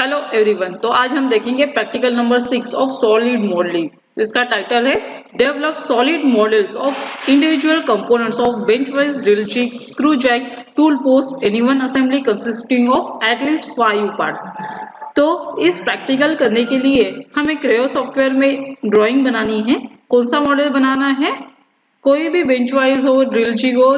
Hello everyone. तो आज हम देखेंगे practical number 6 of solid modelling. तो इसका टाइटल है develop solid models of individual components of bench vice drill jig, screw jack, tool post and even assembly consisting of at least 5 parts. तो इस practical करने के लिए हमें क्रेयो सॉफ्टवेयर में ड्राइंग बनानी है। कौन सा मॉडल बनाना है? कोई भी बेंच वाइज हो, ड्रिल जिग हो,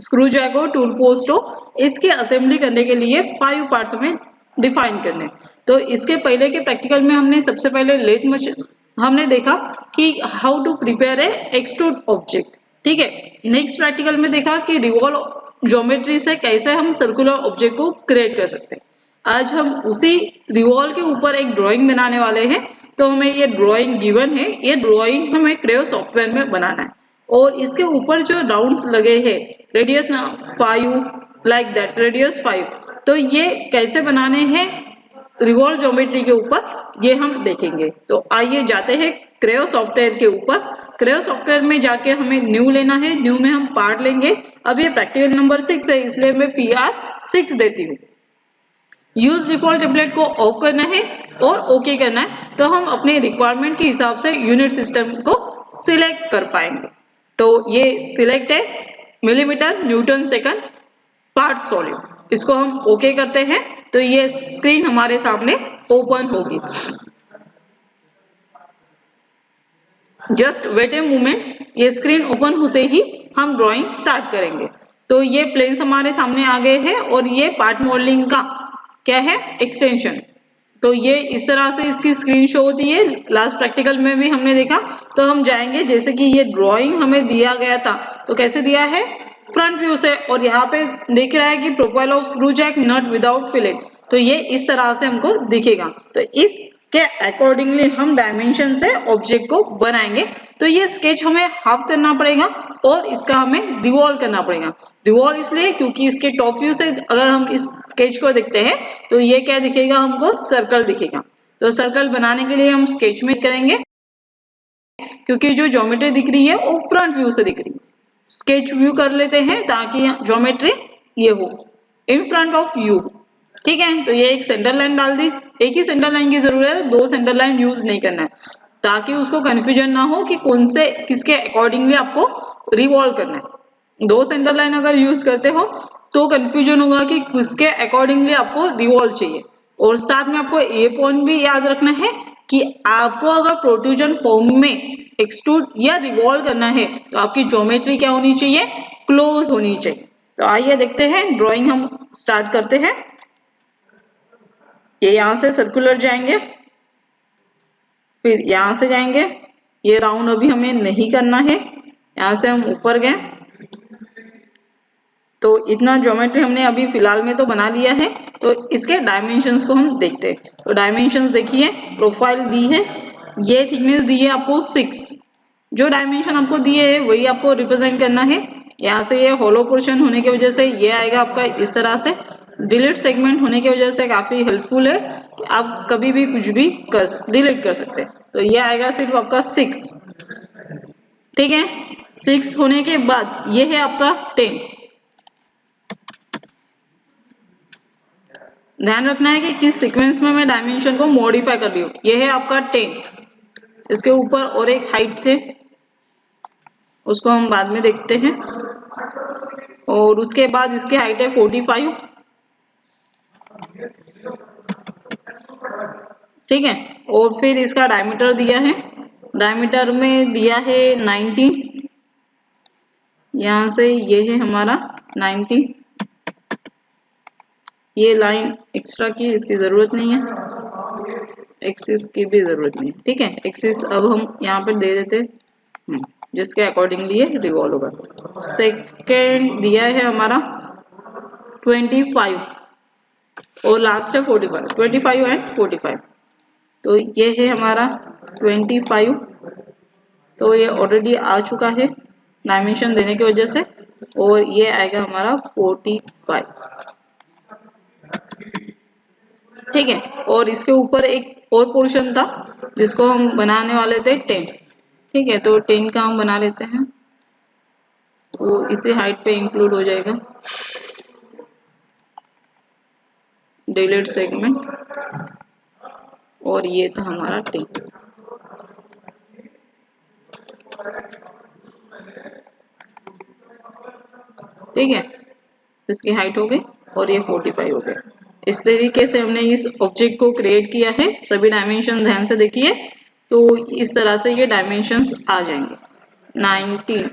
स्क्रू जैक हो, टूल पोस्ट हो, इसके असेंबली करने के लिए 5 पार्ट्स हमें डिफाइन करने। तो इसके पहले के प्रैक्टिकल में हमने सबसे पहले लेथ मशीन हमने देखा कि how to prepare a extrude object. ठीक है। नेक्स्ट प्रैक्टिकल में देखा कि रिवॉल्व ज्योमेट्री से कैसे हम सर्कुलर ऑब्जेक्ट को क्रिएट कर सकते हैं। आज हम उसी रिवॉल्व के ऊपर एक ड्राइंग बनाने वाले हैं। तो हमें ये ड्राइंग गिवन है, ये ड्राइंग हमें क्रेयो सॉफ्टवेयर में बनाना है और इसके ऊपर जो राउंड्स लगे हैं, रेडियस 5 लाइक दैट, रेडियस 5। तो ये कैसे बनाने हैं रिवॉल्व ज्योमेट्री के ऊपर, ये हम देखेंगे। तो आइए जाते हैं क्रेयो सॉफ्टवेयर के ऊपर। क्रेयो सॉफ्टवेयर में जाके हमें न्यू लेना है, न्यू में हम पार्ट लेंगे। अब ये प्रैक्टिकल नंबर 6 है, इसलिए मैं PR 6 देती हूँ। यूज डिफॉल्ट टेम्पलेट को ऑफ करना है और ओके करना है, तो हम अपने रिक्वायरमेंट के हिसाब से यूनिट सिस्टम को सिलेक्ट कर पाएंगे। तो ये सिलेक्ट है millimetre, Newton, second, part solid, इसको हम ओके करते हैं। तो ये स्क्रीन हमारे सामने ओपन होगी। जस्ट वेट ए मोमेंट, ये स्क्रीन ओपन होते ही हम ड्राइंग स्टार्ट करेंगे। तो ये प्लेन्स हमारे सामने आ गए हैं और ये पार्ट मॉडलिंग का क्या है, एक्सटेंशन। तो ये इस तरह से इसकी स्क्रीन शो होती है। लास्ट प्रैक्टिकल में भी हमने देखा। तो हम जाएंगे, जैसे कि ये ड्राइंग हमें दिया गया था, तो कैसे दिया है, फ्रंट व्यू से, और यहाँ पे दिख रहा है कि profile of screw jack nut without fillet. तो ये इस तरह से हमको दिखेगा। तो इसके अकॉर्डिंगली हम डायमेंशन से ऑब्जेक्ट को बनाएंगे। तो ये स्केच हमें हाफ करना पड़ेगा और इसका हमें रिवॉल्व करना पड़ेगा। रिवॉल्व इसलिए क्योंकि इसके टॉप व्यू से अगर हम इस स्केच को देखते हैं तो ये क्या दिखेगा, हमको सर्कल दिखेगा। तो सर्कल बनाने के लिए हम स्केच में करेंगे, क्योंकि जो ज्योमेट्री दिख रही है वो फ्रंट व्यू से दिख रही है। स्केच व्यू कर लेते हैं ताकि ज्योमेट्री ये हो इन फ्रंट ऑफ यू। ठीक है। तो ये एक सेंटर लाइन डाल दी। एक ही सेंटर लाइन की जरूरत है, 2 सेंटर लाइन यूज नहीं करना है, ताकि उसको कंफ्यूजन ना हो कि कौन से किसके अकॉर्डिंगली आपको रिवॉल्व करना है। 2 सेंटर लाइन अगर यूज करते हो तो कंफ्यूजन होगा कि किसके अकॉर्डिंगली आपको रिवॉल्व चाहिए। और साथ में आपको ये पॉइंट भी याद रखना है कि आपको अगर प्रोट्रूजन फॉर्म में एक्सट्रूड या रिवॉल्व करना है तो आपकी ज्योमेट्री क्या होनी चाहिए, क्लोज होनी चाहिए। तो आइए देखते हैं, ड्राइंग हम स्टार्ट करते हैं। ये यहाँ से सर्कुलर जाएंगे, फिर यहाँ से जाएंगे। ये राउंड अभी हमें नहीं करना है, यहाँ से हम ऊपर गए। तो इतना ज्योमेट्री हमने अभी फिलहाल में तो बना लिया है। तो इसके डायमेंशंस को हम देखते हैं। तो डायमेंशंस देखिए, प्रोफाइल दी है, ये थिकनेस दी है आपको 6। जो डायमेंशन आपको दिए है वही आपको रिप्रेजेंट करना है। यहाँ से ये होलो पोर्शन होने की वजह से ये आएगा आपका इस तरह से। डिलीट सेगमेंट होने की वजह से काफी हेल्पफुल है कि आप कभी भी कुछ भी डिलीट कर सकते हैं। तो ये आएगा सिर्फ आपका 6। ठीक है। 6 होने के बाद ये है आपका 10। ध्यान रखना है कि किस सीक्वेंस में मैं डायमेंशन को मॉडिफाई कर रही हूँ। ये है आपका 10। इसके ऊपर और एक हाइट थे, उसको हम बाद में देखते हैं। और उसके बाद इसकी हाइट है 45। ठीक है। और फिर इसका डायमीटर दिया है, डायमीटर में दिया है 90। यहाँ से ये है हमारा 90। ये लाइन एक्स्ट्रा की इसकी जरूरत नहीं है, एक्सिस की भी जरूरत नहीं है। ठीक है। एक्सिस अब हम यहाँ पर दे देते हैं जिसके अकॉर्डिंगली ये रिवॉल्व होगा। सेकेंड दिया है हमारा 25 और लास्ट है 45, 25 एंड 45। तो ये है हमारा 25। तो ये ऑलरेडी आ चुका है डायमेंशन देने की वजह से। और ये आएगा हमारा 45। ठीक है। और इसके ऊपर एक और पोर्शन था जिसको हम बनाने वाले थे 10। ठीक है। तो 10 का हम बना लेते हैं, वो इसी हाइट पे इंक्लूड हो जाएगा। Delete segment. और ये था हमारा टी। ठीक है, इसकी हाइट हो गई और ये 45 हो गया। इस तरीके से हमने इस ऑब्जेक्ट को क्रिएट किया है। सभी डायमेंशन ध्यान से देखिए, तो इस तरह से ये डायमेंशंस आ जाएंगे। 19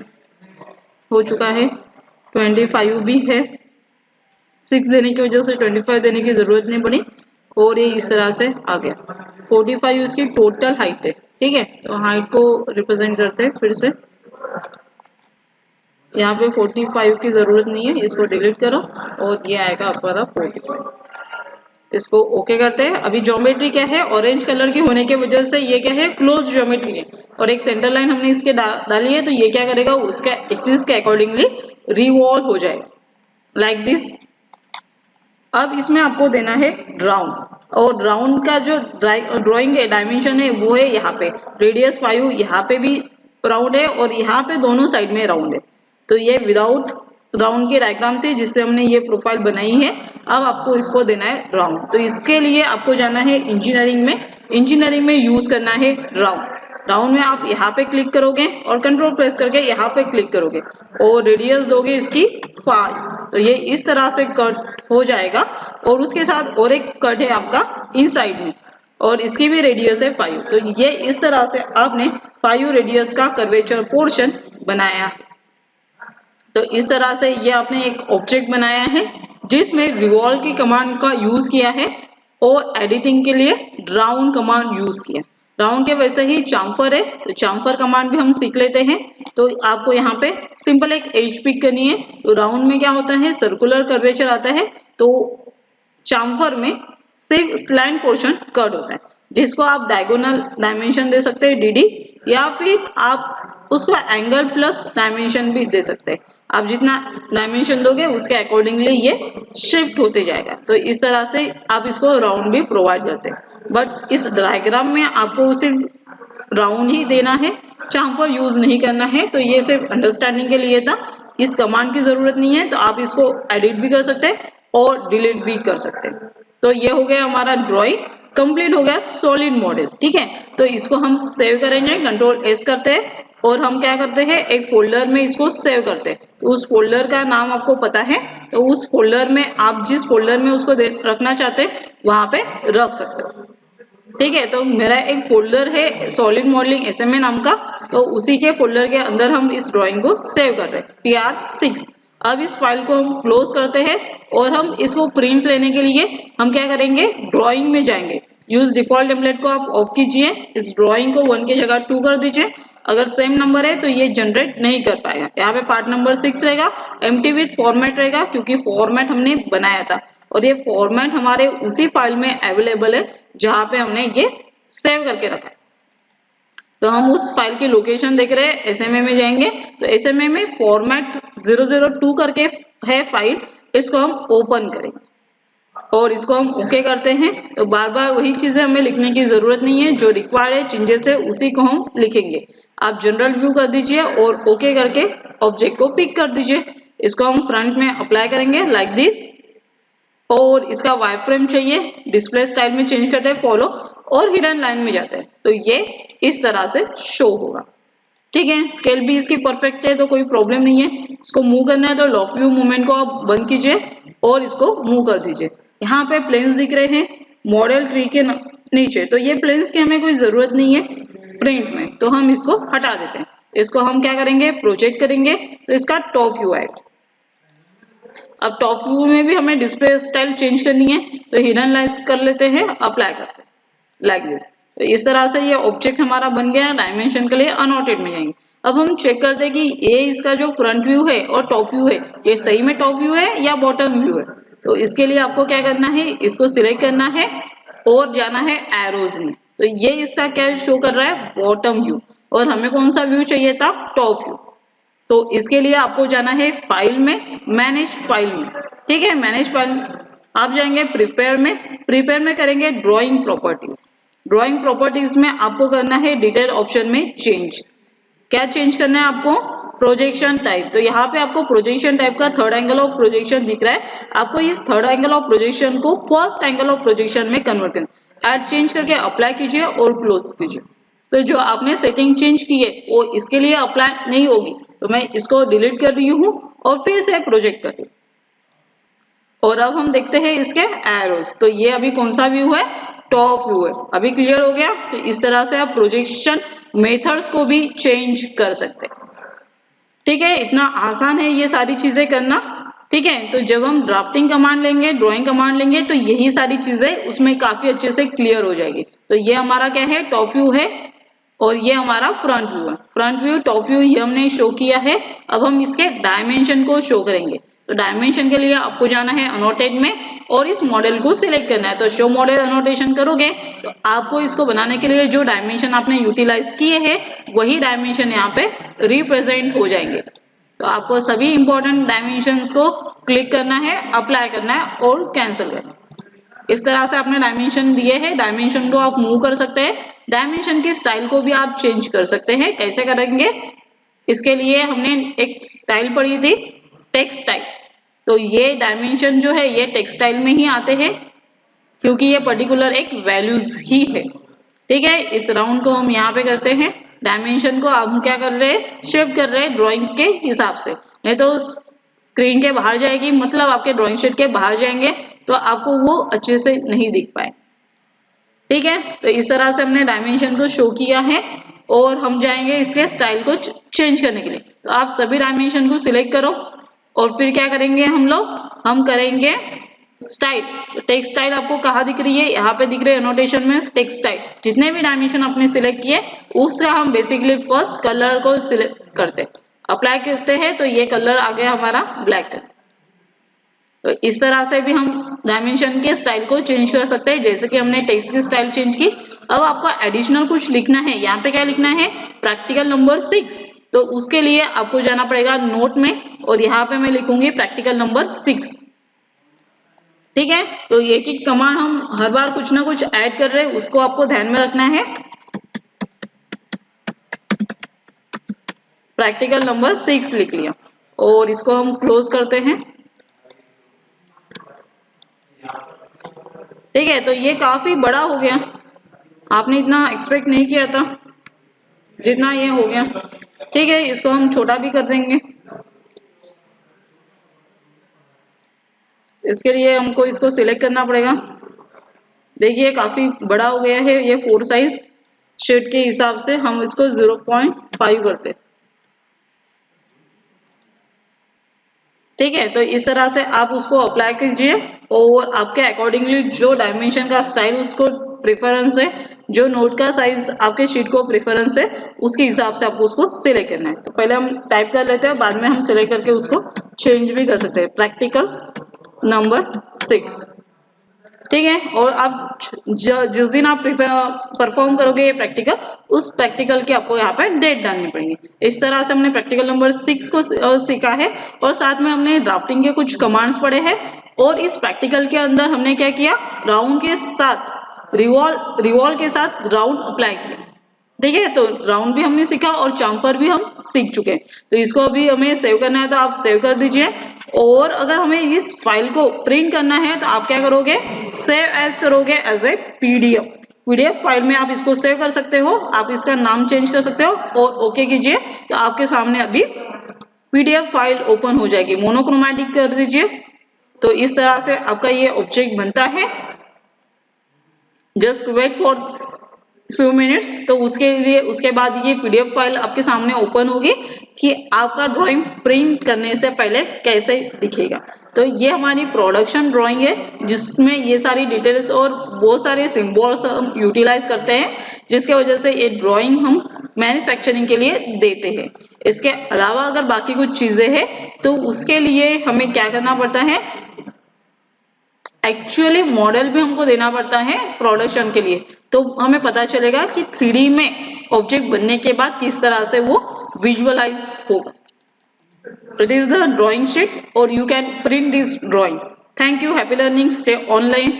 हो चुका है, 25 भी है, 6 देने की वजह से 25 देने की जरूरत नहीं पड़ी और ये इस तरह से आ गया। 45 इसकी टोटल हाइट है। ठीक है, तो हाइट को रिप्रेजेंट करते हैं फिर से। यहाँ पे 45 की जरूरत नहीं है, इसको डिलीट करो और ये आएगा आपका 45। इसको ओके करते हैं। अभी ज्योमेट्री क्या है, ऑरेंज कलर की होने की वजह से ये क्या है, क्लोज ज्योमेट्री है और एक सेंटर लाइन हमने इसके डाली है, तो ये क्या करेगा, उसका एक्सिस के अकॉर्डिंगली रिवॉल्व हो जाएगा लाइक दिस। अब इसमें आपको देना है राउंड, और राउंड का जो ड्राइंग डायमेंशन है वो है यहाँ पे रेडियस 5, यहाँ पे भी राउंड है और यहाँ पे दोनों साइड में राउंड है। तो ये विदाउट राउंड की डायग्राम थी जिससे हमने ये प्रोफाइल बनाई है। अब आपको इसको देना है राउंड, तो इसके लिए आपको जाना है इंजीनियरिंग में। इंजीनियरिंग में यूज करना है राउंड। राउंड में आप यहाँ पे क्लिक करोगे और कंट्रोल प्रेस करके यहाँ पे क्लिक करोगे और रेडियस दोगे इसकी 5, तो ये इस तरह से कट हो जाएगा। और उसके साथ और एक कट है आपका इनसाइड में और इसकी भी रेडियस है 5, तो ये इस तरह से आपने 5 रेडियस का कर्वेचर पोर्शन बनाया है। तो इस तरह से ये आपने एक ऑब्जेक्ट बनाया है जिसमें रिवॉल्व की कमांड का यूज किया है और एडिटिंग के लिए राउंड कमांड यूज किया। राउंड के वैसे ही चाम्फर है, तो चाम्फर कमांड भी हम सीख लेते हैं। तो आपको यहाँ पे सिंपल एक एज पिक करनी है। तो राउंड में क्या होता है, सर्कुलर कर्वेचर आता है, तो चाम्फर में सिर्फ स्लैंट पोर्शन कट होता है जिसको आप डायगोनल डायमेंशन दे सकते हैं dd, या फिर आप उसको एंगल प्लस डायमेंशन भी दे सकते हैं। आप जितना डायमेंशन दोगे उसके अकॉर्डिंगली ये शिफ्ट होते जाएगा। तो इस तरह से आप इसको राउंड भी प्रोवाइड करते हैं, बट इस डायग्राम में आपको सिर्फ राउंड ही देना है, चाम्फर यूज नहीं करना है। तो ये सिर्फ अंडरस्टैंडिंग के लिए था, इस कमांड की जरूरत नहीं है। तो आप इसको एडिट भी कर सकते हैं और डिलीट भी कर सकते हैं। तो ये हो गया हमारा ड्राइंग कंप्लीट हो गया, सॉलिड मॉडल। ठीक है, तो इसको हम सेव करेंगे, कंट्रोल एस करते हैं और हम क्या करते हैं, एक फोल्डर में इसको सेव करते हैं। तो उस फोल्डर का नाम आपको पता है, तो उस फोल्डर में आप जिस फोल्डर में उसको रखना चाहते हैं वहां पे रख सकते हो। ठीक है, तो मेरा एक फोल्डर है सॉलिड मॉडलिंग SMA नाम का, तो उसी के फोल्डर के अंदर हम इस ड्राइंग को सेव कर रहे हैं, PR6। अब इस फाइल को हम क्लोज करते हैं और हम इसको प्रिंट लेने के लिए हम क्या करेंगे, ड्राइंग में जाएंगे। यूज डिफॉल्ट टेम्पलेट को आप ऑफ कीजिए, इस ड्राइंग को 1 की जगह 2 कर दीजिए। अगर सेम नंबर है तो ये जनरेट नहीं कर पाएगा। यहाँ पे पार्ट नंबर 6 रहेगा, एम्प्टी विथ फॉर्मेट रहेगा क्योंकि फॉर्मेट हमने बनाया था और ये फॉर्मेट हमारे उसी फाइल में अवेलेबल है जहाँ पे हमने ये सेव करके रखा है। तो हम उस फाइल की लोकेशन देख रहे हैं, SMA में जाएंगे तो SMA में फॉर्मेट 002 करके है फाइल, इसको हम ओपन करेंगे और इसको हम ओके करते हैं। तो बार बार वही चीजें हमें लिखने की जरूरत नहीं है, जो रिक्वायर्ड है चेंजेस है उसी को हम लिखेंगे। आप जनरल व्यू कर दीजिए और ओके करके ऑब्जेक्ट को पिक कर दीजिए। इसको हम फ्रंट में अप्लाई करेंगे लाइक दिस, और इसका वाई फ्रेम चाहिए, डिस्प्ले स्टाइल में चेंज करते हैं फॉलो, और हिडन लाइन में जाते हैं तो ये इस तरह से शो होगा। ठीक है, स्केल भी इसकी परफेक्ट है तो कोई प्रॉब्लम नहीं है। इसको मूव करना है तो लॉक व्यू मूवमेंट को आप बंद कीजिए और इसको मूव कर दीजिए। यहाँ पे प्लेन्स दिख रहे हैं मॉडल ट्री के नीचे, तो ये प्लेन्स की हमें कोई जरूरत नहीं है प्रिंट में, तो हम इसको हटा देते हैं। इसको हम क्या करेंगे, प्रोजेक्ट करेंगे तो इसका टॉप व्यू आएगा। अब टॉप व्यू में भी हमें डिस्प्ले स्टाइल चेंज करनी है तो हिडन लाइन्स कर लेते हैं, अप्लाई करते हैं लाइक दिस। तो इस तरह से ये ऑब्जेक्ट हमारा बन गया। डायमेंशन के लिए अनऑटेड में जाएंगे। अब हम चेक करते हैं कि ये इसका जो फ्रंट व्यू है और टॉप व्यू है ये सही में टॉप व्यू है या बॉटम व्यू है। तो इसके लिए आपको क्या करना है, इसको सिलेक्ट करना है और जाना है एरोज में। तो ये इसका क्या शो कर रहा है, बॉटम व्यू, और हमें कौन सा व्यू चाहिए था, टॉप व्यू। तो इसके लिए आपको जाना है फाइल में, मैनेज फाइल में। ठीक है, मैनेज फाइल आप जाएंगे प्रिपेयर में करेंगे ड्राइंग प्रॉपर्टीज। ड्राइंग प्रॉपर्टीज में आपको करना है डिटेल ऑप्शन में चेंज। क्या चेंज करना है आपको, प्रोजेक्शन टाइप। तो यहाँ पे आपको प्रोजेक्शन टाइप का थर्ड एंगल ऑफ प्रोजेक्शन दिख रहा है, आपको इस थर्ड एंगल ऑफ प्रोजेक्शन को फर्स्ट एंगल ऑफ प्रोजेक्शन में कन्वर्ट करना। ऐड चेंज करके अप्लाई कीजिए और क्लोज कीजिए। तो जो आपने सेटिंग चेंज की है वो इसके लिए अप्लाई नहीं होगी, तो मैं इसको डिलीट कर रही हूँ और फिर से प्रोजेक्ट कर रही हूँ। और अब हम देखते हैं इसके एरोस। तो ये अभी कौन सा व्यू है, टॉप व्यू है। अभी क्लियर हो गया। तो इस तरह से आप प्रोजेक्शन मेथड्स को भी चेंज कर सकते हैं। ठीक है, इतना आसान है ये सारी चीजें करना। ठीक है, तो जब हम ड्राफ्टिंग कमांड लेंगे, ड्राइंग कमांड लेंगे, तो यही सारी चीजें उसमें काफी अच्छे से क्लियर हो जाएगी। तो ये हमारा क्या है, टॉप व्यू है और ये हमारा फ्रंट व्यू है। फ्रंट व्यू, टॉप व्यू ये हमने शो किया है। अब हम इसके डायमेंशन को शो करेंगे। तो डायमेंशन के लिए आपको जाना है अनोटेट में और इस मॉडल को सिलेक्ट करना है। तो शो मॉडल अनोटेशन करोगे तो आपको इसको बनाने के लिए जो डायमेंशन आपने यूटिलाइज किए हैं वही डायमेंशन यहाँ पे रिप्रेजेंट हो जाएंगे। तो आपको सभी इंपॉर्टेंट डायमेंशंस को क्लिक करना है, अप्लाई करना है और कैंसिल करना है। इस तरह से आपने डायमेंशन दिए हैं। डायमेंशन को आप मूव कर सकते हैं। डायमेंशन की स्टाइल को भी आप चेंज कर सकते हैं। कैसे करेंगे, इसके लिए हमने एक स्टाइल पढ़ी थी, टेक्स्ट स्टाइल। तो ये डायमेंशन जो है ये टेक्स्ट स्टाइल में ही आते हैं क्योंकि ये पर्टिकुलर एक वैल्यूज ही है। ठीक है, इस राउंड को हम यहाँ पे करते हैं। डायमेंशन को हम क्या कर रहे हैं, शिफ्ट कर रहे हैं ड्राइंग के हिसाब से, नहीं तो स्क्रीन के बाहर जाएगी, मतलब आपके ड्राइंग शीट के बाहर जाएंगे तो आपको वो अच्छे से नहीं दिख पाए। ठीक है, तो इस तरह से हमने डायमेंशन को शो किया है और हम जाएंगे इसके स्टाइल को चेंज करने के लिए। तो आप सभी डायमेंशन को सिलेक्ट करो और फिर क्या करेंगे हम लोग, हम करेंगे स्टाइल। टेक्स्ट स्टाइल आपको कहाँ दिख रही है, यहाँ पे दिख रही है नोटेशन में टेक्स्ट स्टाइल। जितने भी डायमेंशन आपने सिलेक्ट किए उससे हम बेसिकली फर्स्ट कलर को सिलेक्ट करते हैं, अप्लाई करते हैं, तो ये कलर आ गया हमारा ब्लैक कलर। तो इस तरह से भी हम डायमेंशन के स्टाइल को चेंज कर सकते हैं, जैसे कि हमने टेक्स्ट की स्टाइल चेंज की। अब आपको एडिशनल कुछ लिखना है। यहाँ पे क्या लिखना है, प्रैक्टिकल नंबर 6। तो उसके लिए आपको जाना पड़ेगा नोट में और यहाँ पे मैं लिखूंगी प्रैक्टिकल नंबर 6। ठीक है, तो एक एक कमांड हम हर बार कुछ ना कुछ ऐड कर रहे हैं, उसको आपको ध्यान में रखना है। प्रैक्टिकल नंबर 6 लिख लिया और इसको हम क्लोज करते हैं। ठीक है, तो ये काफी बड़ा हो गया, आपने इतना एक्सपेक्ट नहीं किया था जितना ये हो गया। ठीक है, इसको हम छोटा भी कर देंगे। इसके लिए हमको इसको सिलेक्ट करना पड़ेगा। देखिए काफी बड़ा हो गया है ये 4 साइज। शीट के हिसाब से हम इसको 0.5 करते हैं। ठीक है, तो इस तरह से आप उसको अप्लाई कीजिए और आपके अकॉर्डिंगली जो डायमेंशन का स्टाइल उसको प्रेफरेंस है, जो नोट का साइज आपके शीट को प्रेफरेंस है, उसके हिसाब से आपको उसको सिलेक्ट करना है। तो पहले हम टाइप कर लेते हैं, बाद में हम सिलेक्ट करके उसको चेंज भी कर सकते हैं। Practical number 6। ठीक है, और आप जिस दिन आप परफॉर्म करोगे ये प्रैक्टिकल, उस प्रैक्टिकल की आपको यहाँ पे डेट डालनी पड़ेगी। इस तरह से हमने प्रैक्टिकल नंबर 6 को सीखा है और साथ में हमने ड्राफ्टिंग के कुछ कमांड्स पढ़े हैं। और इस प्रैक्टिकल के अंदर हमने क्या किया, राउंड के साथ रिवॉल्व के साथ राउंड अप्लाई किया। ठीक है, तो राउंड भी हमने सीखा और चाम्फर भी हम सीख चुके हैं। तो इसको अभी हमें सेव करना है तो आप सेव कर दीजिए। और अगर हमें इस फाइल को प्रिंट करना है तो आप क्या करोगे, सेव एज करोगे एज ए पीडीएफ फाइल में आप इसको सेव कर सकते हो। आप इसका नाम चेंज कर सकते हो और ओके कीजिए, तो आपके सामने अभी पीडीएफ फाइल ओपन हो जाएगी। मोनोक्रोमैटिक कर दीजिए। तो इस तरह से आपका ये ऑब्जेक्ट बनता है। Just wait for few minutes. तो उसके बाद ये पीडीएफ फाइल आपके सामने ओपन होगी कि आपका ड्राइंग प्रिंट करने से पहले कैसे दिखेगा। तो ये हमारी प्रोडक्शन ड्राइंग है जिसमें ये सारी डिटेल्स और बहुत सारे सिंबल्स हम यूटिलाइज करते हैं, जिसके वजह से ये ड्राइंग हम मैन्युफैक्चरिंग के लिए देते हैं। इसके अलावा अगर बाकी कुछ चीजें हैं तो उसके लिए हमें क्या करना पड़ता है, एक्चुअली मॉडल भी हमको देना पड़ता है प्रोडक्शन के लिए। तो हमें पता चलेगा कि 3D में ऑब्जेक्ट बनने के बाद किस तरह से वो विजुअलाइज होगा। It is the drawing sheet or you can print this drawing. Thank you. Happy learning. Stay online.